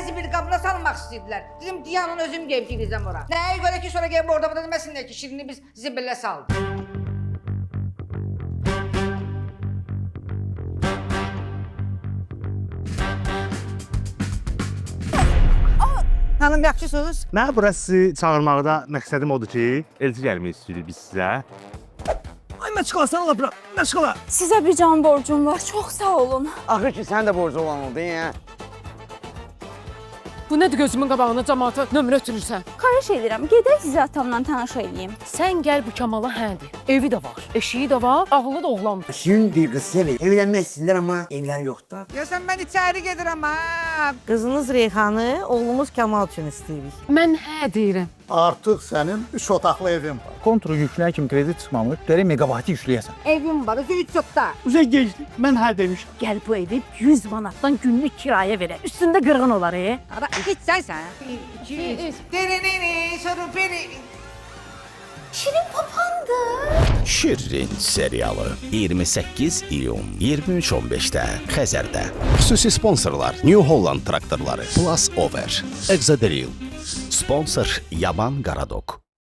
zibil qabına salmaq istəyirdilər. Dedim, Diyanın özüm gəlib girəcəm ora. Nəyə görə ki, sonra gəlib orada deməsinlər ki, Şirini biz zibillə saldık. Hanım, yaxşısınız? Mən burası çağırmaqda məqsədim odur ki, elçi gəlmək istəyirik biz sizə. Ay məşğala, sən ala bura, məşğala. Sizə bir can borcum var, çox sağ olun. Axır ki, sən də borcu olan oldun ya. Bu nədir gözümün qabağına cəmaata nömrə ötürürsən? Xahiş edirəm, gedək sizi atamla tanış eləyim. Sən gəl bu Kamala həndir. Evi də var, eşiyi də var, ağıllı da oğlandır. Şirin bir qız sevir. Evlənmək istəyirlər amma evlər yoxdur. Deyəsən, mən içəri gedirəm, ha. Qızınız Reyhanı, oğlumuz Kamal üçün istəyirik. Mən hə deyirəm. Artıq sənin 3 otaqlı evin var. Kontru yükləyən kimi kredi çıxmamış, gərək megabaytı yükləyəsən. Evim var, özü 3 otda. Üzə geçdi, mən hə demişəm. Gəl bu evi 100 manatdan günlük kirayə verək. Üstündə qırğın olar, Ara, gitsən sən. 1, 2, 3. Derinini, soru beni. Şirin papandı. Şirin serialı 28 iyun 23:15-də Xəzərdə. Xüsusi sponsorlar New Holland traktorları, Plus Over, Exaderil. Sponsor Yaman Qaradok.